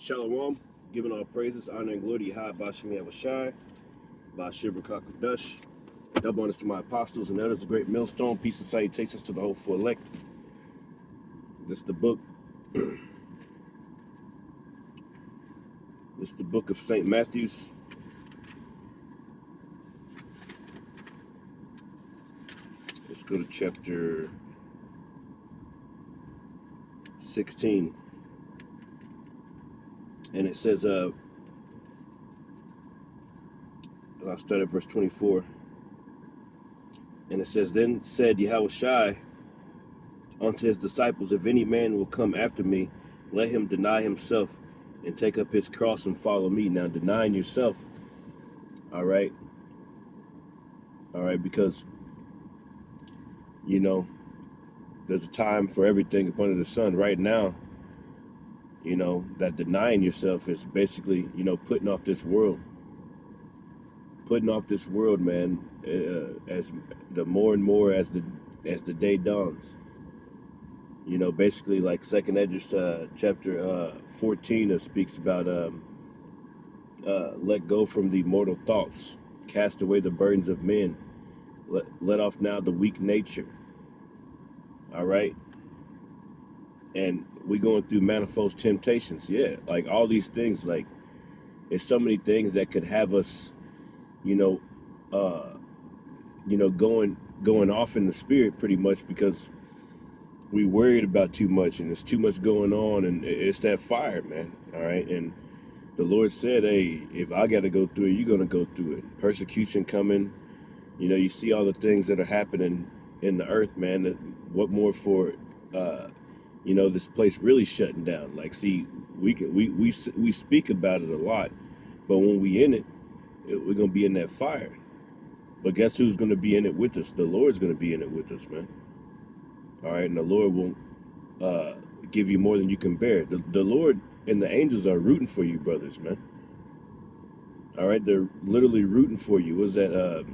Shalom, giving all praises, honor, and glory to Yahweh Bashim Yahushai, Bashir Kakadash. Double honors to my apostles and others, a great millstone. Peace and salutations to the hopeful elect. This is the book. This is the book of St. Matthew's. Let's go to chapter 16. And it says, I'll start at verse 24. And it says, Then said Yahushai unto his disciples, If any man will come after me, let him deny himself and take up his cross and follow me. Now, denying yourself, all right, because, you know, there's a time for everything up under the sun. Right now, you know, that denying yourself is basically, you know, putting off this world, man, as the more and more as the day dawns. You know, basically like Second Esdras chapter 14 speaks about let go from the mortal thoughts, cast away the burdens of men, let off now the weak nature. All right. And we going through manifold temptations. Yeah, like all these things, like it's so many things that could have us, going off in the spirit pretty much because we worried about too much and there's too much going on, and it's that fire, man. All right. And the Lord said, hey, if I got to go through it, you're going to go through it. Persecution coming. You know, you see all the things that are happening in the earth, man. What more for, this place really shutting down. Like, see, we speak about it a lot, but when we in it, we're going to be in that fire. But guess who's going to be in it with us? The Lord's going to be in it with us, man. All right, and the Lord won't give you more than you can bear. The Lord and the angels are rooting for you, brothers, man. All right, they're literally rooting for you. What's that?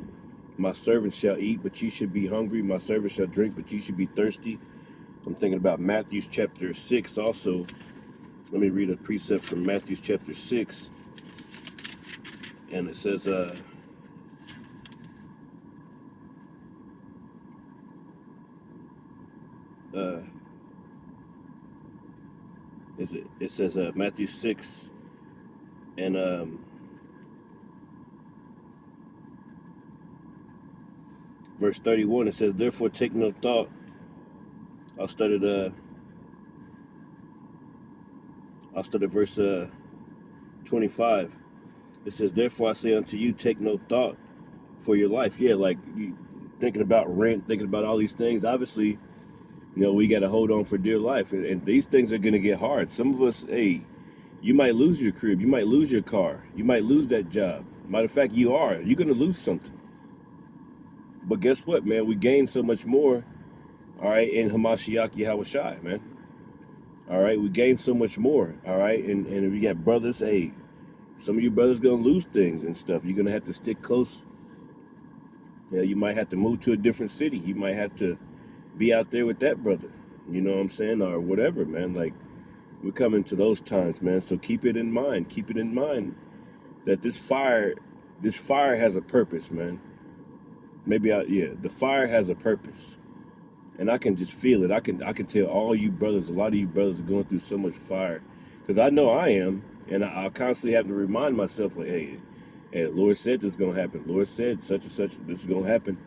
My servants shall eat, but ye should be hungry. My servants shall drink, but ye should be thirsty. I'm thinking about Matthew chapter 6 also. Let me read a precept from Matthew chapter 6. And it says, it says Matthew 6 and verse 31. It says, therefore take no thought. I'll start at verse 25. It says, therefore I say unto you, take no thought for your life. Yeah, like you thinking about rent, thinking about all these things. Obviously, we got to hold on for dear life. And these things are going to get hard. Some of us, hey, you might lose your crib. You might lose your car. You might lose that job. Matter of fact, you're going to lose something. But guess what, man? We gain so much more, all right, in Hamashiach Yahushai, man. All right, we gain so much more, all right? And if you got brothers, hey, some of you brothers going to lose things and stuff. You're going to have to stick close. Yeah, you might have to move to a different city. You might have to be out there with that brother, you know what I'm saying, or whatever, man. Like, we're coming to those times, man. So keep it in mind. Keep it in mind that this fire has a purpose, man. The fire has a purpose, and I can just feel it. I can tell all you brothers, a lot of you brothers are going through so much fire, because I know I am, and I constantly have to remind myself, like, hey, the Lord said this is gonna happen. Lord said such and such, this is gonna happen.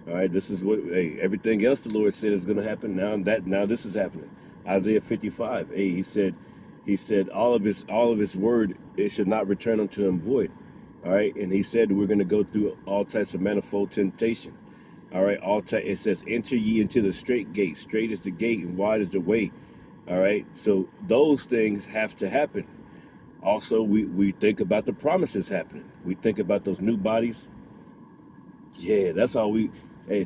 All right, this is what, hey, everything else the Lord said is gonna happen. Now this is happening. Isaiah 55. Hey, he said all of his word, it should not return unto him void. All right, and he said we're gonna go through all types of manifold temptation. All right, it says, enter ye into the straight gate. Straight is the gate and wide is the way. All right, so those things have to happen. Also, we think about the promises happening. We think about those new bodies. Yeah, that's all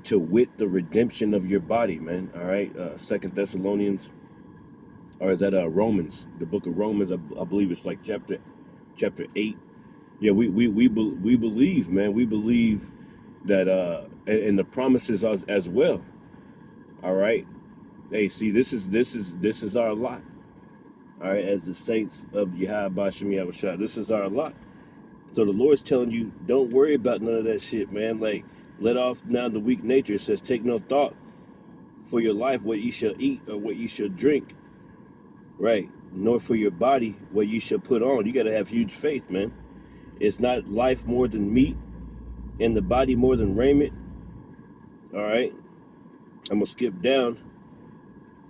to wit the redemption of your body, man. All right, 2 Thessalonians, or is that Romans? The book of Romans, I believe it's like chapter 8. Yeah, we believe, man. We believe that and the promises as well. All right. Hey, see, this is our lot. All right, as the saints of Yahweh Bashem Yahushua. This is our lot. So the Lord's telling you, don't worry about none of that shit, man. Like, let off now the weak nature. It says, take no thought for your life, what you shall eat or what you shall drink, right? Nor for your body, what you shall put on. You got to have huge faith, man. It's not life more than meat and the body more than raiment. All right. I'm going to skip down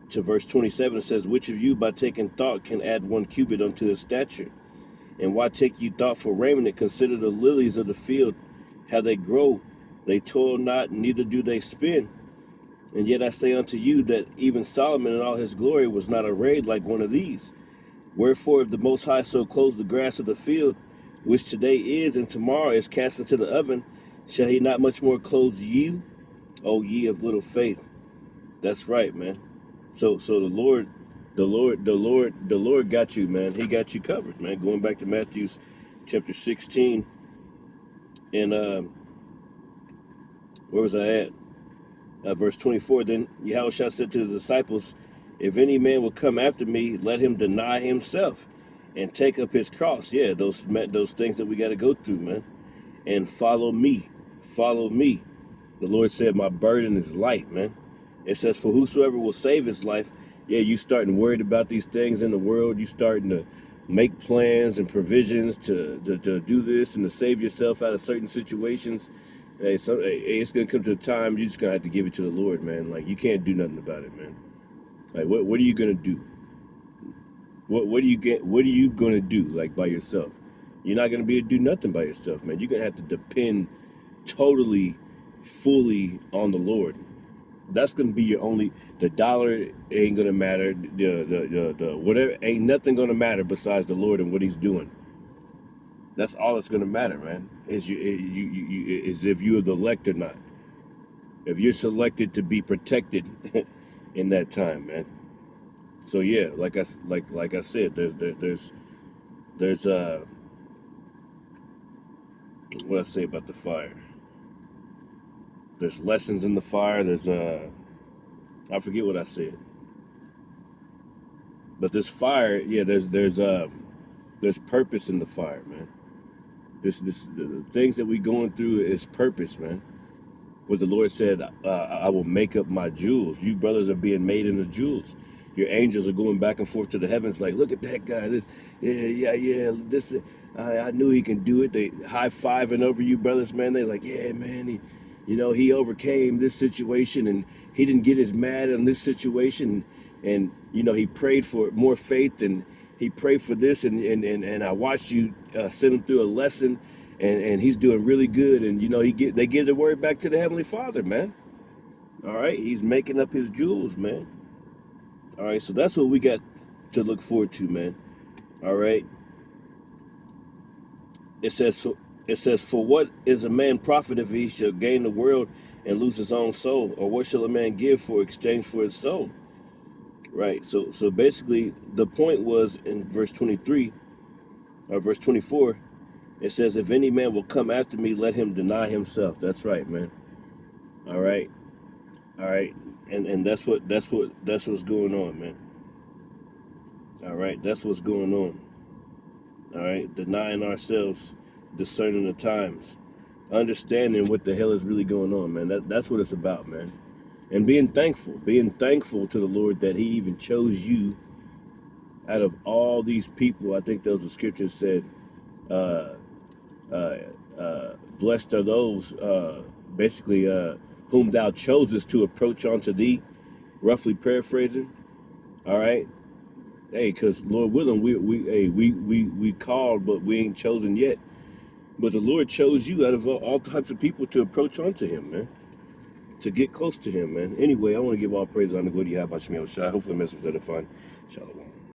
to verse 27. It says, which of you by taking thought can add 1 cubit unto his stature? And why take you thought for raiment? And consider the lilies of the field, how they grow. They toil not, neither do they spin. And yet I say unto you that even Solomon in all his glory was not arrayed like one of these. Wherefore, if the Most High so clothes the grass of the field, which today is and tomorrow is cast into the oven, shall he not much more clothe you, O ye of little faith? That's right, man. So the Lord got you, man. He got you covered, man. Going back to Matthew chapter 16, and where was I at? Verse 24. Then Yahushua said to the disciples, if any man will come after me, let him deny himself and take up his cross. Yeah, those things that we got to go through, man. And follow me. Follow me. The Lord said, my burden is light, man. It says, for whosoever will save his life. Yeah, you starting worried about these things in the world. You starting to make plans and provisions to do this and to save yourself out of certain situations. Hey, it's going to come to a time you're just going to have to give it to the Lord, man. Like, you can't do nothing about it, man. Like, what are you going to do? What are you going to do, like, by yourself? You're not going to be able to do nothing by yourself, man. You're going to have to depend totally, fully on the Lord. That's going to be your only, the dollar ain't going to matter. The whatever, ain't nothing going to matter besides the Lord and what he's doing. That's all that's going to matter, man, is is if you're the elect or not. If you're selected to be protected in that time, man. So yeah, like I said, there's what I say about the fire. There's lessons in the fire. There's I forget what I said. But this fire, yeah, there's purpose in the fire, man. The things that we going through is purpose, man. What the Lord said, I will make up my jewels. You brothers are being made into jewels. Your angels are going back and forth to the heavens like, look at that guy. This, this, I knew he can do it. They high-fiving over you brothers, man. They like, yeah, man, he overcame this situation and he didn't get as mad on this situation. And he prayed for more faith and he prayed for this. And I watched you send him through a lesson. And he's doing really good, and they give the word back to the Heavenly Father, man. All right, he's making up his jewels, man. All right, so that's what we got to look forward to, man. All right. It says, for what is a man profit if he shall gain the world and lose his own soul, or what shall a man give for exchange for his soul? Right. So basically, the point was in verse 23 or verse 24. It says, if any man will come after me, let him deny himself. That's right, man. All right. All right. And that's what's going on, man. All right. That's what's going on. All right. Denying ourselves, discerning the times, understanding what the hell is really going on, man. That's what it's about, man. And being thankful to the Lord that he even chose you out of all these people. I think those the scriptures said, blessed are those whom thou chosest to approach unto thee, roughly paraphrasing. All right. Hey, because Lord willing, we called, but we ain't chosen yet. But the Lord chose you out of all types of people to approach unto him, man, to get close to him, man. Anyway, I want to give all praise on the good you have by Shemel Shai. Hopefully the message was edifying. Shalom.